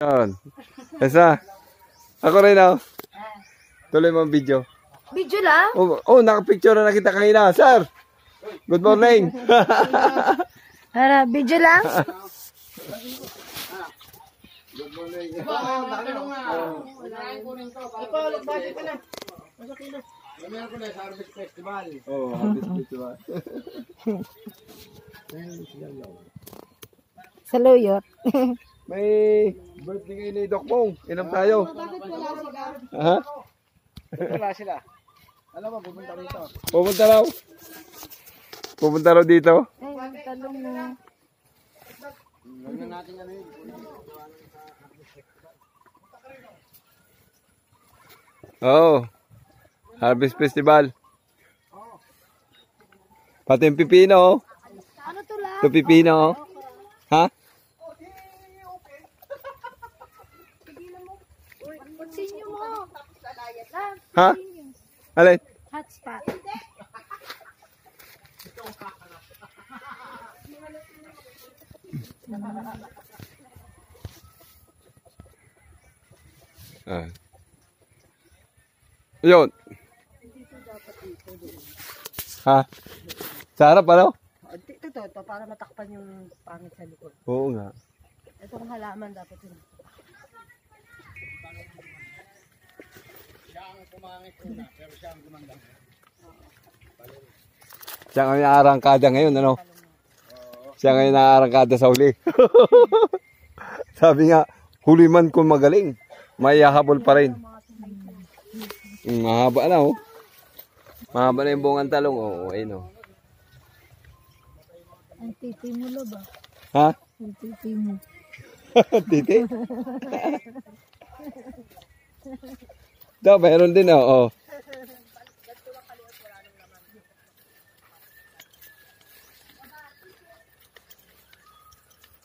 Yun. Basta. Ako rin ako. Tuloy mo ang video. Video lang? Nakapicture na kita kanina. Sir, good morning. Video lang? Good morning. Meron ko na sa Harvest Festival. Harvest Festival. Sa Luyot. May birthday ngayon ni Doc Bong. Inom tayo. Ha? Wala sila. Alam mo, pupunta rito. Pupunta raw dito. Ay, talong na. Gawin natin ano yun. Harvest Festival. Pati yung pipino. Ano to lang? Ito pipino. Ha? Pagsinyo mo. Ha? Alin? Hotspot. Yun. Ha? Sa harap ano? Ito, para matakpan yung pangit sa likod. Oo nga. Itong halaman dapat yun. Siya ang kumangit una, pero siya ang gumanda. Siya ngayon naarangkada ngayon, ano? Siya ngayon naarangkada sa huli. Sabi nga, huli man kung magaling, may hahabol pa rin. Mahaba na, oh. Mahaba na yung bungang talong, oh. Ayun, oh. Ang titi mo lo ba? Ha? Ang titi mo. Titi? Ito, mayroon din, oh.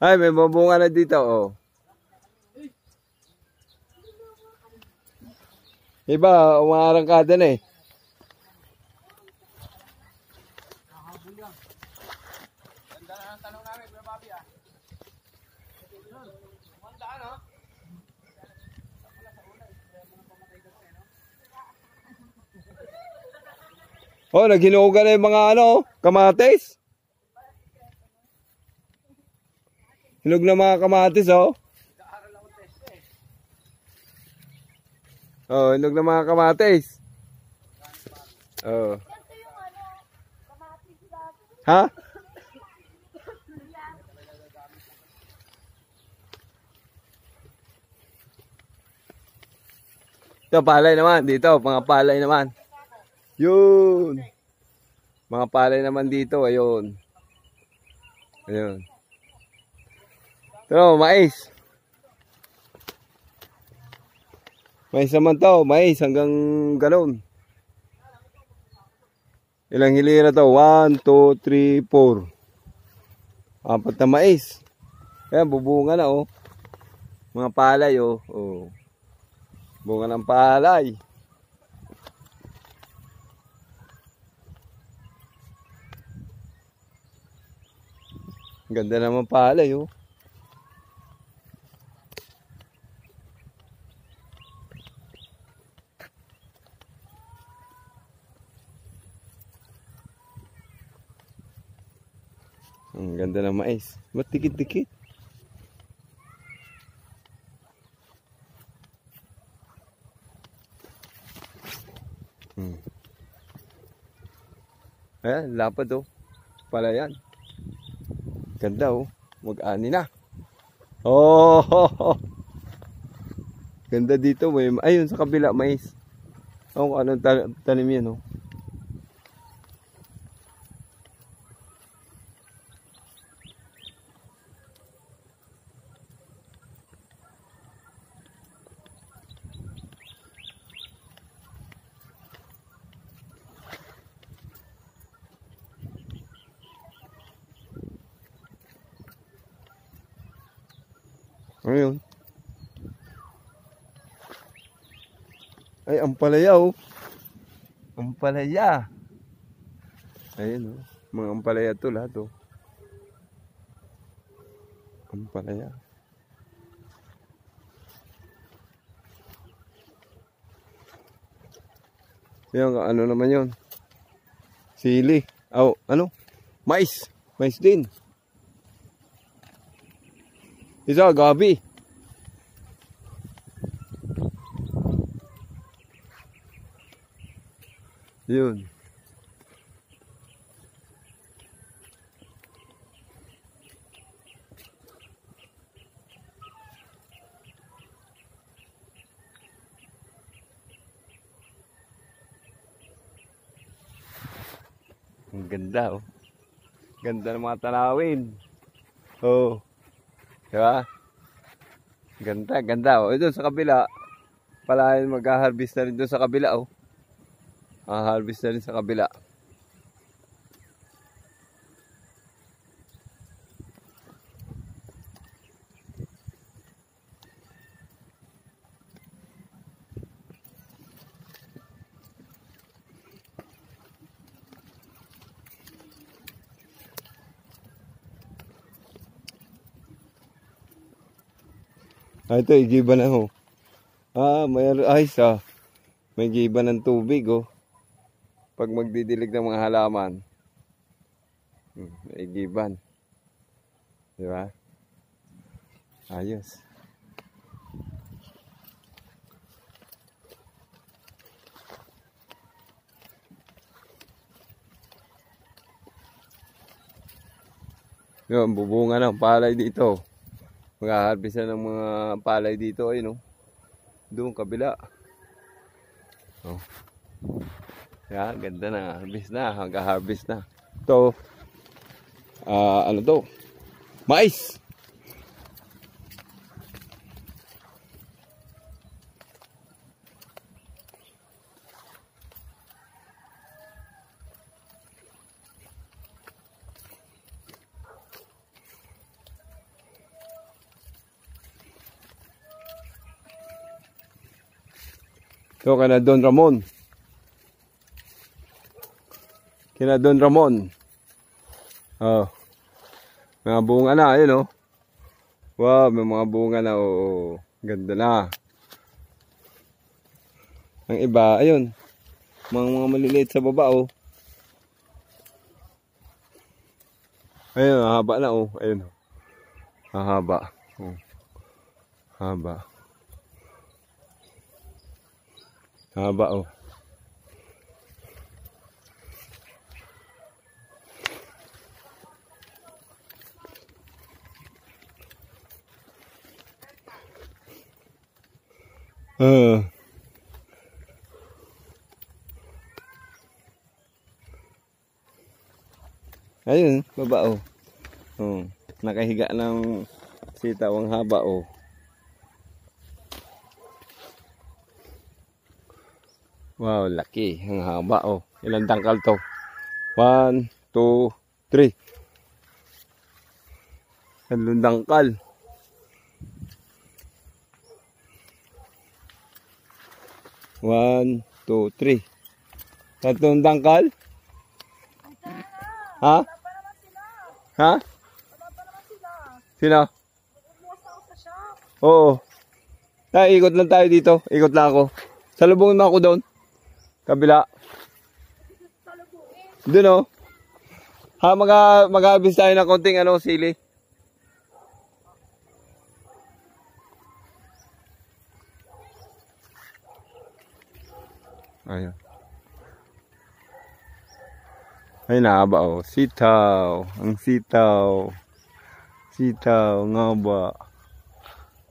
Ay, may babunga na dito, oh. Iba, umaarangkada na eh. Ganda na ang tanong namin, Kuya Bobby ah. Kumandaan oh. Naghinugan na yung mga kamatis. Hinog na mga kamatis, oh. Hinog na mga kamatis. Ha? Ito, palay naman. Dito, mga palay naman. Yun. Mga palay naman dito. Ayun. Ayun. Ito, mais. Mais naman to. Mais hanggang galon. Ilang hilira to? 1, 2, 3, 4. 4 na mais. Ayan, bubunga na, oh. Mga palay, oh. Bunga ng palay. Ganda naman palay, oh. Ang ganda ng mais. Ba't dikit-dikit? Ayan, lapad, oh. Pala yan. Ganda, oh. Mag-ani na. Oh! Ganda dito. Ayun, sa kabila, mais. Anong tanim yan, oh. Ayun. Ay, ampalaya, oh. Ampalaya. Ayun, oh. Mga ampalaya to lahat, oh. Ampalaya. Yung ano naman yun? Sili. Oh, ano? Mais. Mais din. Isa, gabi. Yun. Ang ganda, oh. Ganda ng mga tanawin. Oh. Diba? Ganda, ganda, oh. Doon sa kabila, palayan mag-harvest na rin doon sa kabila, oh. Harvest na rin sa kabila. Ito, igiba na ho. May ayos may giba ng tubig, oh. Pag magdidilig ng mga halaman. May giban. Diba? Ayos. Yun, bubunga ng palay dito. Mag-harvest na ng mga palay dito, ayun, oh. Doon, kabila. Oh. Yan, ganda na. Harvest na. Mag-harvest na. Ito, ano to? Mais! Ito kana Don Ramon. Kina Don Ramon. Oh. Mga bunga na, ayun, oh. Wow, may mga bunga na, oh. Ganda na. Ang iba, ayun. Mga maliliit sa baba, oh. Ayun, haba na, oh. Ayun, oh. Haba. Oh. Haba. Haba, oh. Ayun, baba, oh. Nakahiga ng sitaw ang haba, oh. Wow, laki. Ang haba, oh. Ilang tangkal to? 1, 2, 3. Tatlong tangkal. 1, 2, 3. Tatlong tangkal? Ha? Ha? Sino? Oo. Ikot lang tayo dito. Ikot lang ako. Salubungin mo ako doon. Kabila. Doon, oh. Mag-harvest tayo ng konting sili. Ayun. Ay, nahaba, oh. Sitaw. Ang sitaw. Sitaw, nga ba?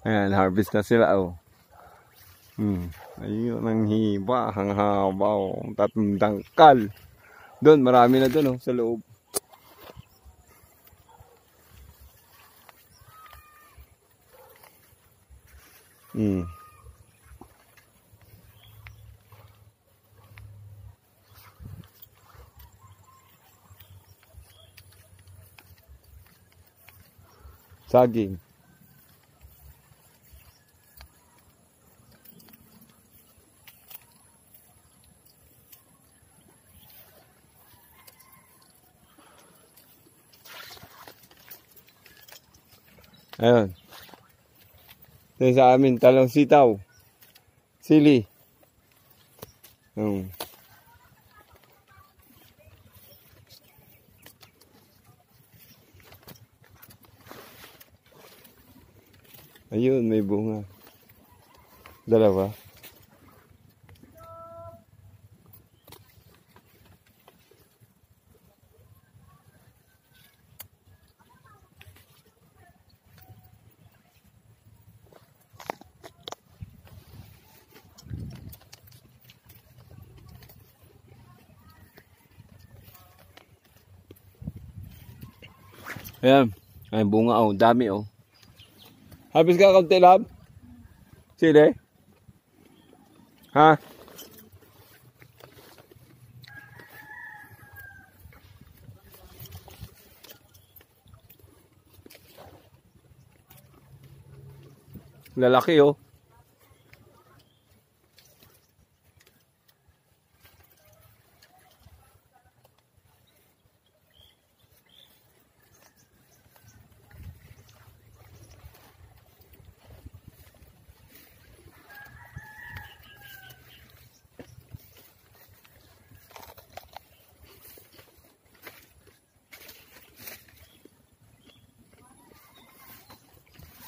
Ayan, harvest na sila, oh. Ayun, ang hiba. Ang haba, oh. Tatlong tangkal. Doon, marami na doon, oh, sa loob. Saging. Ayun. Ito sa amin, talong sitaw. Sili. Ayun, may bunga. Dalawa. Ayan. Ay, bunga oh. Dami oh. Habis ka kaunti lab? Sili? Ha? Lalaki oh.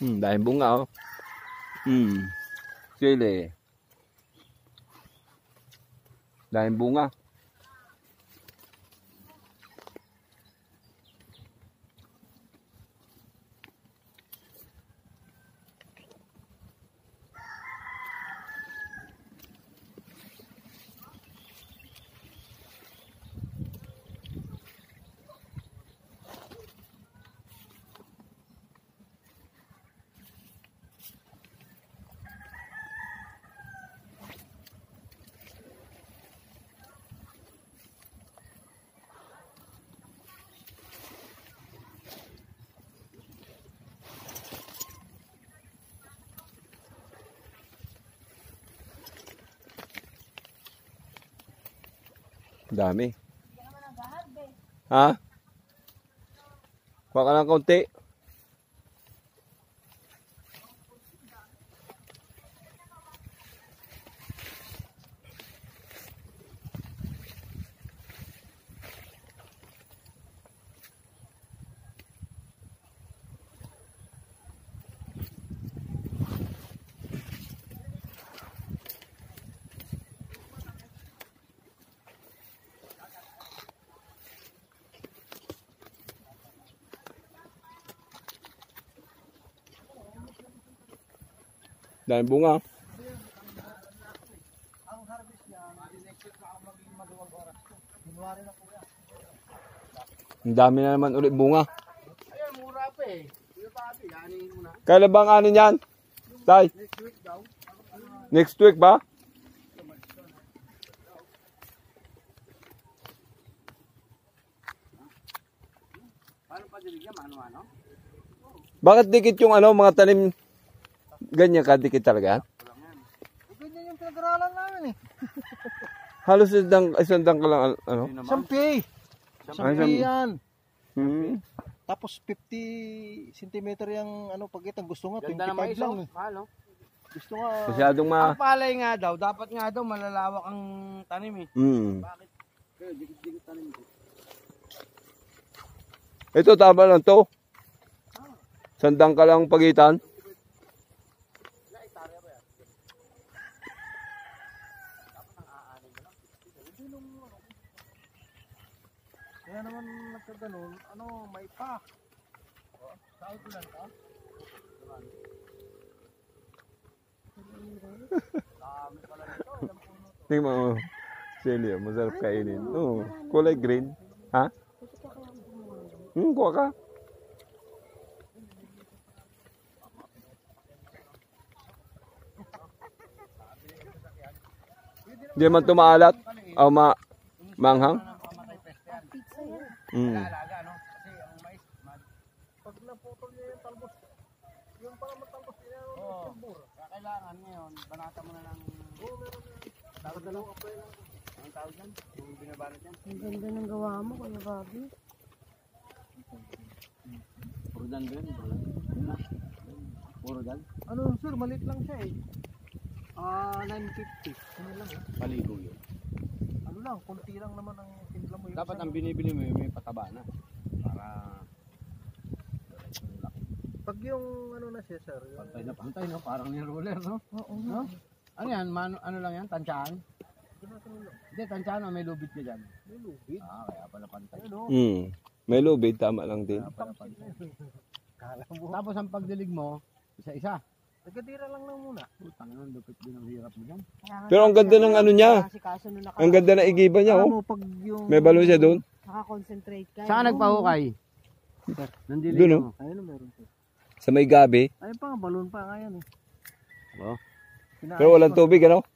Dahil bunga oh. Sili. Dahil bunga. Dami. Ha? Kuha ka ng konti. Dahil bunga. Ang harvest niya, next week ako magiging maluwag oras. January na po yan. Ang dami na naman ulit bunga. Ayun, mura pa eh. Yung papi, yanin mo na. Kailan bang ano yan? Tay? Next week daw. Next week ba? Paano pa diligyan? Ano-ano? Bakit dikit yung ano, mga tanim ganyan ka, dikit talaga? Ganyan yung pinag-aralan namin eh. Halos isang dang ka lang, ano? Sampi. Sampi yan. Tapos 50 cm yung ano pagkitang gusto nga 25 lang eh. Mahal, no? Gusto nga Masyadong Ang palay nga daw, dapat nga daw malalawak ang tanim eh. Bakit? kaya dikit-dikit tanim ko. Ito, tama lang to. Sandang ka lang pagitan. Kaya naman nagkaganon, ano, may pa. Saan ko lang ka? Tingnan mo. Sili, masarap kainin. Oo, kulay green. Ha? Kuha ka. Hindi man tumaalat. O manghang. Alaga, no? Kasi ang mais, Pag naputol niya yung talbos, yung parang matalbos niya yung Oo. Kailangan ngayon, banata mo na ng tawag na ang tawag yan, yung binabalot yan. Ang ganda ng gawa mo, Kuya Bobby. Puro dan ba yun? Puro dan? ano sir, maliit lang siya eh. 950. Ano lang eh. Paligo yun. Ano lang, konti lang naman ang timpla mo. Dapat ang binibili mo may pataba na. Para Pag yung ano na siya, sir. Pantay na pantay, no? Parang ni roller, no? Oo. No? Ano yan? Ano lang yan? Tansyahan? Hindi, tansyahan o may lubid ka dyan? May lubid. Ah, kaya pala pantay. Ano? May lubid, tama lang din. Kaya pala pantay. Kala mo. Tapos ang pagdilig mo, isa-isa. Tagadira lang muna. Putang ina, lupit din ang hirap mo dyan. Pero ang ganda ng ano niya. Kaso nung Ang ganda ng igiba niya, Alam oh. mo, pag yung... May balon siya doon. nakakonsentrate ka. Saan nagpahukay? Nandilig Doon, mo. Ayun, meron siya. Sa may gabi. Ayun pa, balon pa nga yan eh. Oh. Pero walang tubig, ano?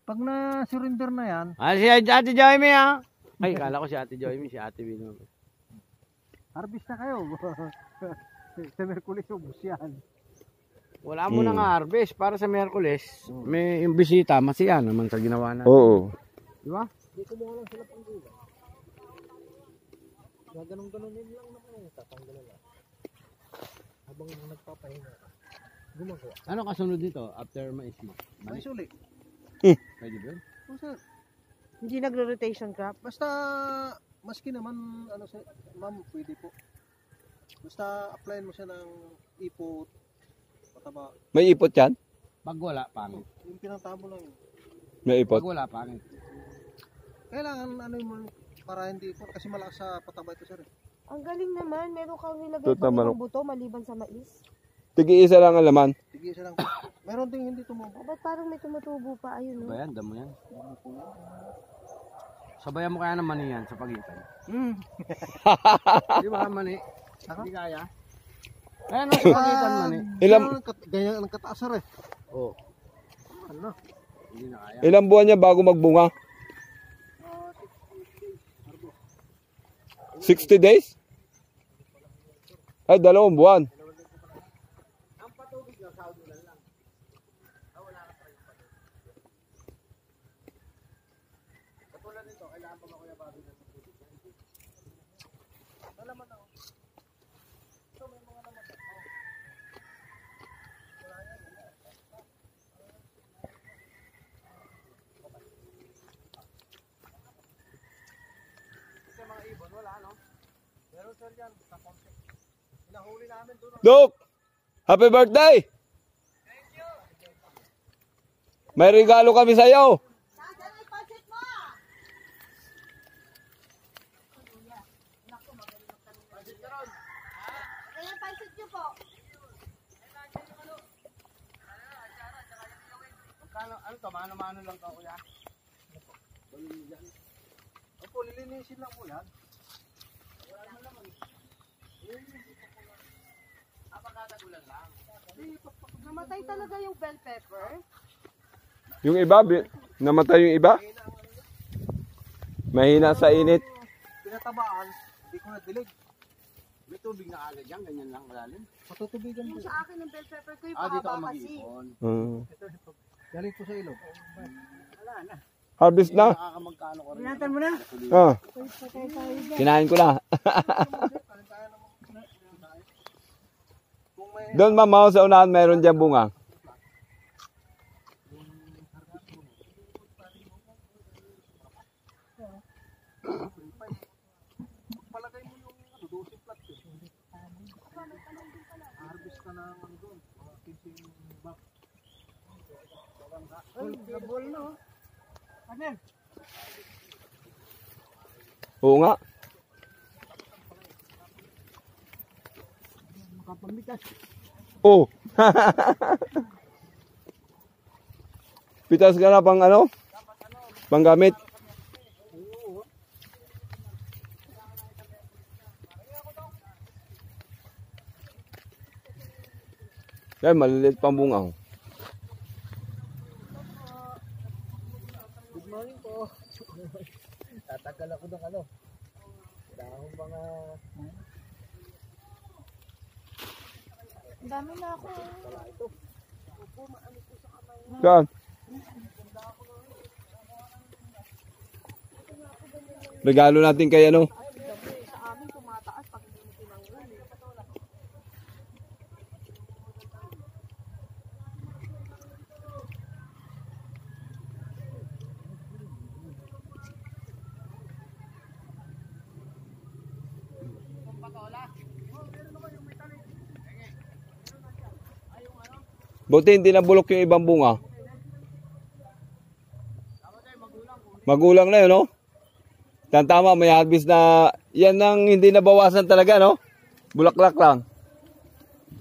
Pag na-surrender na yan, Ah, si Ate Joyme, ah. Ay, kala ko si Ate Joyme, si Ate Bino. harvest na kayo. Sa Merkulis, ubus yan. Wala mo nang harvest para sa Miyerkules. May yung bisita, masaya naman sa ginawa na. Oo. Di ba? Di kumuha lang sila pang gula. Ganun-ganunin lang naman eh. Tatanggalan lang. Habang nagpapahinga. Gumagawa. Ano kasunod dito after mais mo? May suli. Pwede ba yun? O sir, Hindi nagro-rotation crop. basta maski naman, ano sir, ma'am, pwede po. Basta applyan mo siya ng ipot, pataba. May ipot yan? Pag wala, pangit. Yung pinantabo lang yun. May Pag ipot. wala, pangit. Kailangan ano mo para hindi ipot kasi malakas sa pataba ito sir. Ang galing naman. Meron kang nilagay Ito, pa tama, ng buto maliban sa mais. Tigi-isa lang ang laman. Sige siya lang. Meron ding hindi tumubo. Ba't parang may tumutubo pa? Ayun, Ba no? yan? Damo yan. Sabayan mo kaya ng mani yan sa pagitan. Di ba mani? Hindi kaya. Ayan o, sa pagitan mani. Ilang, Ganyan ang kataas sir eh. Oo. Ano? Hindi na kaya. ilang buwan niya bago magbunga? 60 days? Ay, 2 buwan. Ang patubig na sa ulan lang. Wala ka pa rin katulad nito, kailangan pa makuya bago na sa tubig. Alaman na. So may mga naman. Kasi mga ibon, wala no? Meron sir dyan, sa concept. Hinahuli namin doon. Luke! Happy birthday! May regalo kami sa'yo. Kaya pansit nyo po. Ano to, mano-mano lang to kuya? Opo, lilinisin lang po yan. Pagkatagulan lang. Namatay talaga yung bell pepper. Yung iba, namatay yung iba. Mahina sa init. Pinatabaan, hindi ko nadilig. May tubig na agad yan, ganyan lang malalim. Patutubigan Yung po. sa akin ng bell pepper ko yung Ah, dito ka pahaba kasi. mag-ipon. Galing po sa ilog. Wala na. Harvest na. Nakakamagkano ko rin. Binatan mo na? Ah, Patay tayo dyan. kinain ko na. Kung may Doon mama, sa unahan meron dyan bunga. palagay mo yung ano, 12 plat yun. Harvest ka na ano doon. Mga 15 bak. Ay, double no? Ano yan? Oo nga. Makapamitas. Oh. Pitas ka na pang ano? Panggamit. Yan, maliliit pang bunga. Oh. Good morning po. Tatagal ako ng ano. Dahong mga... Ang dami na ako. Saan? Regalo natin kay ano? Sa amin tumataas pag hindi mo tinanggal. Buti hindi nabulok yung ibang bunga. Magulang na yun, no? Tama, may harvest na, yan ang hindi nabawasan talaga, no? Bulaklak lang.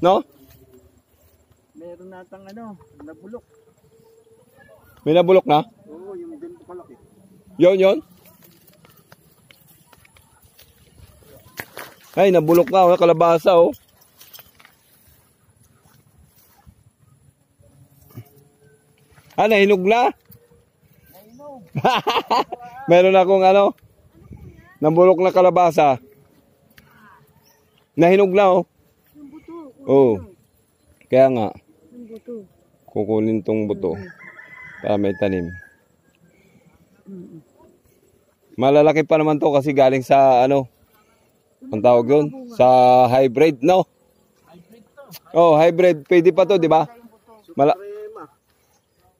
No? Meron natang nabulok. May nabulok na? Oo, yung ganito kalaki. Yun. Ay, nabulok na, kalabasa, oh. Nahinog na? Nahinog. Meron akong nabulok na kalabasa. Nahinog na, oh. Yung buto. Oo. Kaya nga, Yung buto. kukunin tong buto para may tanim. Malalaki pa naman to kasi galing sa ang tawag yun? Sa hybrid, no? Oh, hybrid. Pwede pa to, di ba?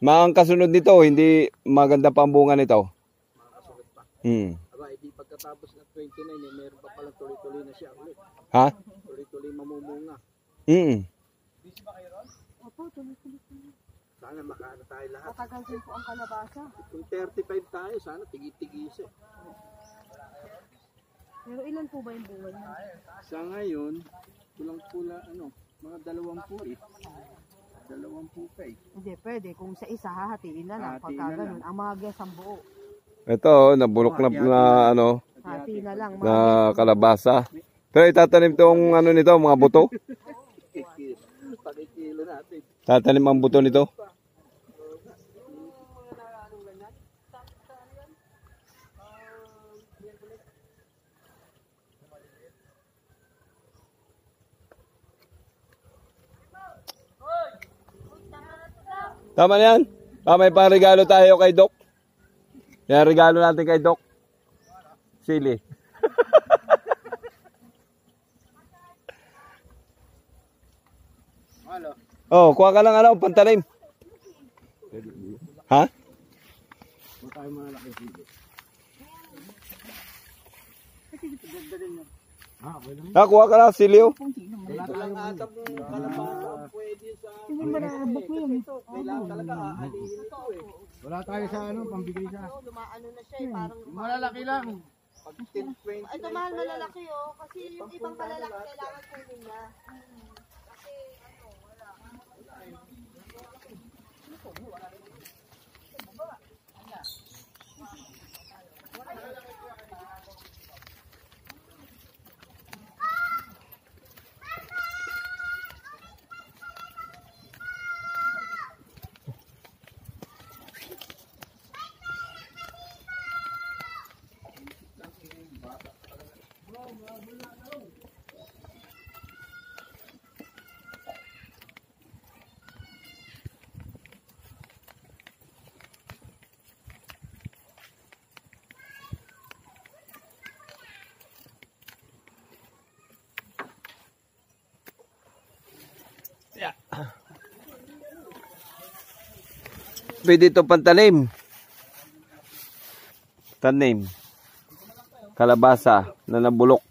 Ang kasunod nito, hindi maganda pa ang bunga nito. Aba, hindi pagkatapos ng 29, meron pa pala tuloy-tuloy na siya ulit. Ha? Tuloy-tuloy mamumunga. Opo, tuloy-tuloy. Sana makaano tayo lahat. Matagal din po ang kalabasa. Kung 35 tayo, sana tigit-tigis eh. Pero ilan po ba yung bunga niya? Sa ngayon, kulang-kula mga 20 eh. 20 pa eh. Hindi, pwede. Kung sa isa, hahatiin na lang. Hahatiin Pagka na ganun, ang mga gas ang buo. Ito, nabulok na Hati na lang. na kalabasa. Pero itatanim tong nito, mga buto. Pakikilo natin. Tatanim ang buto nito. Tama na yan. May pang-regalo tayo kay Doc. Yan, regalo natin kay Doc. Sili. Halo. Oh, kuha ka lang pantanim. Ha? Huwag tayo malaki sili. Ganda din yun. Okay lang. Kuha ka lang sili, oh. Wala lang ata kung kalabasa pwede sa... Hindi marabok yun. Kailangan talaga aalihin ito eh. Wala tayo sa pambigay sa. Lumaano na siya eh. Parang Malalaki lang. Pag 10-20 ito mahal malalaki oh. Kasi yung ibang malalaki kailangan kunin na. Pwede ito pantanim. Tanim. Kalabasa na nabulok.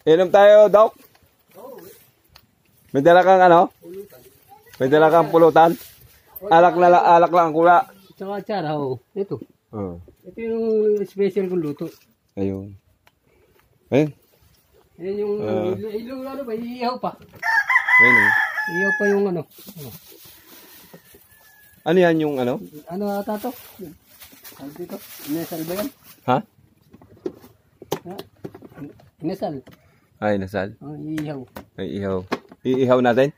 Inom tayo, Doc. May dala kang May dala kang pulutan. Alak lang ang kula. Tsaka atsara, oo. Ito. Oh. Ito yung special kong luto. Ayun. Ayun. Ayan yung, yung ba, iihaw pa. Ayun. Iihaw pa yung Ano yan yung Ano ata to? Ano dito? Inesal ba yan? Ha? Inesal. Ay, nasal. Iihaw. Ay, ihaw. Iihaw natin?